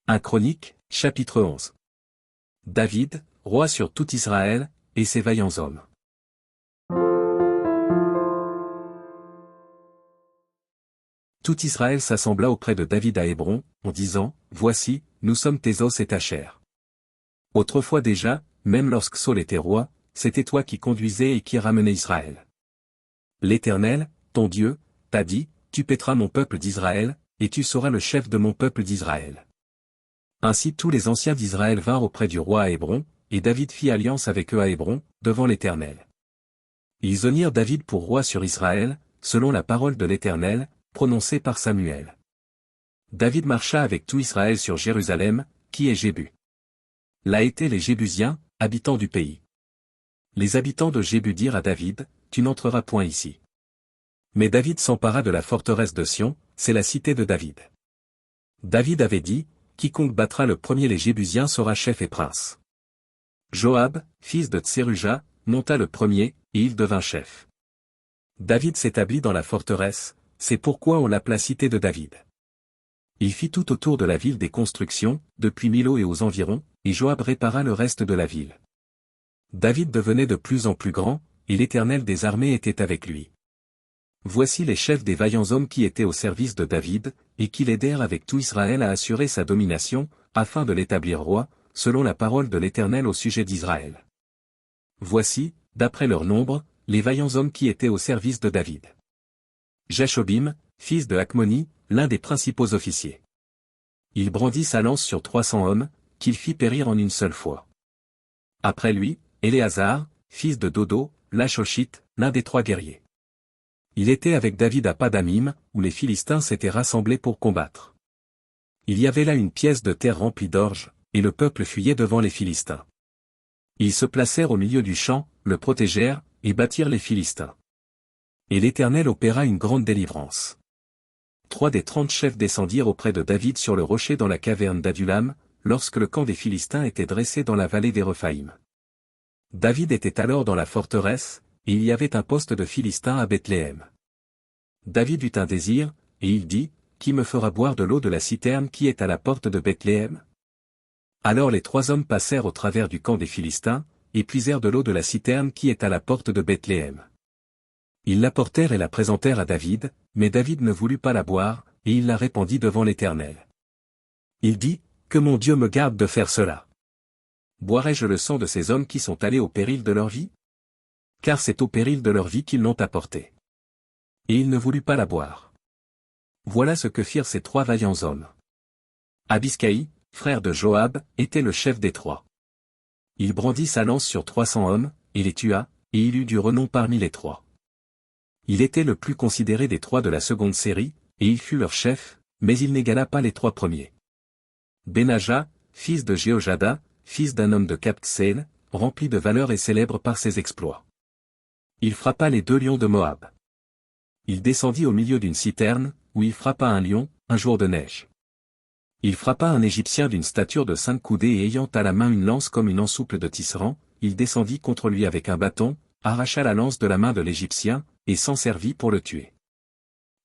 1 Chroniques, chapitre 11. David, roi sur tout Israël, et ses vaillants hommes. Tout Israël s'assembla auprès de David à Hébron, en disant, « Voici, nous sommes tes os et ta chair. » Autrefois déjà, même lorsque Saul était roi, c'était toi qui conduisais et qui ramenais Israël. L'Éternel, ton Dieu, t'a dit, « Tu paîtras mon peuple d'Israël, et tu seras le chef de mon peuple d'Israël. » Ainsi tous les anciens d'Israël vinrent auprès du roi à Hébron, et David fit alliance avec eux à Hébron, devant l'Éternel. Ils honnirent David pour roi sur Israël, selon la parole de l'Éternel, prononcée par Samuel. David marcha avec tout Israël sur Jérusalem, qui est Jébu. Là étaient les Jébusiens, habitants du pays. Les habitants de Jébu dirent à David, « Tu n'entreras point ici. » Mais David s'empara de la forteresse de Sion, c'est la cité de David. David avait dit, « Quiconque battra le premier les Jébusiens sera chef et prince. » Joab, fils de Tseruja, monta le premier, et il devint chef. David s'établit dans la forteresse, c'est pourquoi on l'appela cité de David. Il fit tout autour de la ville des constructions, depuis Milo et aux environs, et Joab répara le reste de la ville. David devenait de plus en plus grand, et l'Éternel des armées était avec lui. Voici les chefs des vaillants hommes qui étaient au service de David, et qui l'aidèrent avec tout Israël à assurer sa domination, afin de l'établir roi, selon la parole de l'Éternel au sujet d'Israël. Voici, d'après leur nombre, les vaillants hommes qui étaient au service de David. Jashobim, fils de Hakmoni, l'un des principaux officiers. Il brandit sa lance sur 300 hommes, qu'il fit périr en une seule fois. Après lui, Éléazar, fils de Dodo, l'Ashoshite, l'un des 3 guerriers. Il était avec David à Padamim, où les Philistins s'étaient rassemblés pour combattre. Il y avait là une pièce de terre remplie d'orge, et le peuple fuyait devant les Philistins. Ils se placèrent au milieu du champ, le protégèrent, et battirent les Philistins. Et l'Éternel opéra une grande délivrance. 3 des 30 chefs descendirent auprès de David sur le rocher dans la caverne d'Adulam, lorsque le camp des Philistins était dressé dans la vallée des Rephaïm. David était alors dans la forteresse, et il y avait un poste de Philistins à Bethléem. David eut un désir, et il dit, « Qui me fera boire de l'eau de la citerne qui est à la porte de Bethléem ?» Alors les 3 hommes passèrent au travers du camp des Philistins, et puisèrent de l'eau de la citerne qui est à la porte de Bethléem. Ils l'apportèrent et la présentèrent à David, mais David ne voulut pas la boire, et il la répandit devant l'Éternel. Il dit, « Que mon Dieu me garde de faire cela. Boirai-je le sang de ces hommes qui sont allés au péril de leur vie ? Car c'est au péril de leur vie qu'ils l'ont apportée. » Et il ne voulut pas la boire. Voilà ce que firent ces 3 vaillants hommes. Abiscaï, frère de Joab, était le chef des 3. Il brandit sa lance sur 300 hommes, et les tua, et il eut du renom parmi les 3. Il était le plus considéré des 3 de la seconde série, et il fut leur chef, mais il n'égala pas les 3 premiers. Benaja, fils de Jéhojada, fils d'un homme de Kabtsel, rempli de valeur et célèbre par ses exploits. Il frappa les 2 lions de Moab. Il descendit au milieu d'une citerne, où il frappa un lion, un jour de neige. Il frappa un Égyptien d'une stature de 5 coudées et ayant à la main une lance comme une ensouple de tisserand, il descendit contre lui avec un bâton, arracha la lance de la main de l'Égyptien, et s'en servit pour le tuer.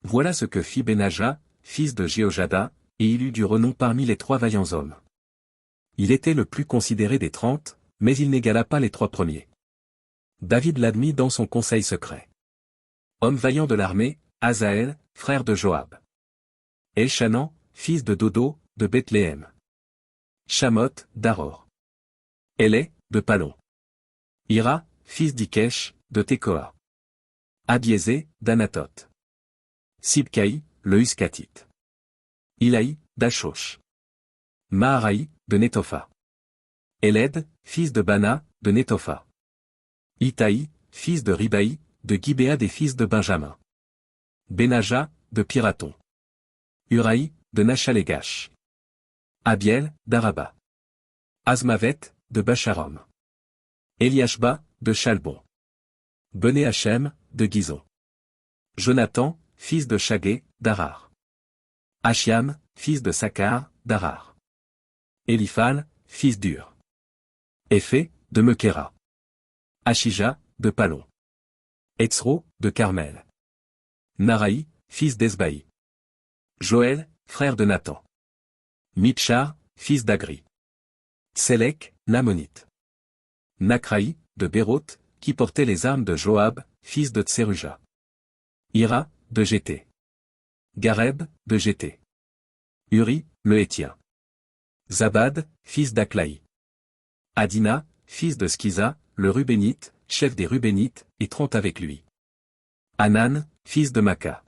Voilà ce que fit Benaja, fils de Jéhojada, et il eut du renom parmi les 3 vaillants hommes. Il était le plus considéré des 30, mais il n'égala pas les 3 premiers. David l'admit dans son conseil secret. Homme vaillant de l'armée, Azaël, frère de Joab. Elchanan, fils de Dodo, de Bethléem. Shamoth, d'Aror. Élé, de Palon. Ira, fils d'Ikesh, de Tekoa. Abiézé, d'Anatoth. Sibcaï, le Huskatite. Ilaï, d'Ashosh. Maharaï, de Netopha. Éled, fils de Bana, de Netopha. Itaï, fils de Ribaï, de Gibéa des fils de Benjamin. Benaja, de Piraton. Uraï, de Nachalégash. Abiel, d'Araba. Azmavet, de Bacharom. Eliashba, de Chalbon. Bené Hachem, de Gizon. Jonathan, fils de Chagé, d'Arar. Achiam, fils de Sakar, d'Arar. Éliphal, fils d'Ur. Éphé, de Mekéra. Achija, de Palon. Etzro, de Carmel. Naraï, fils d'Esbaï. Joël, frère de Nathan. Mitchar, fils d'Agri. Sélec, Namonite. Nakraï, de Béroth, qui portait les armes de Joab, fils de Tseruja. Ira, de Gété. Gareb, de Gété. Uri, le Hétien. Zabad, fils d'Aklaï. Adina, fils de Skiza, le Rubénite, chef des Rubénites, et 30 avec lui. Hanan, fils de Maca.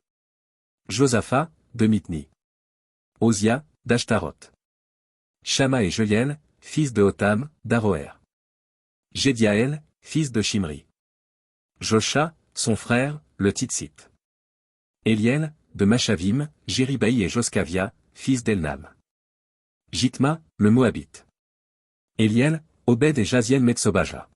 Josaphat, de Mithni. Osia, d'Ashtaroth. Shama et Jeuiel, fils de Hotam, d'Aroer. Jédiaël, fils de Shimri. Josha, son frère, le Titsite. Éliel, de Machavim, Jéribaï et Joscavia, fils d'Elnam. Jitma, le Moabite. Éliel, Obed et Jaziel Metsobaja.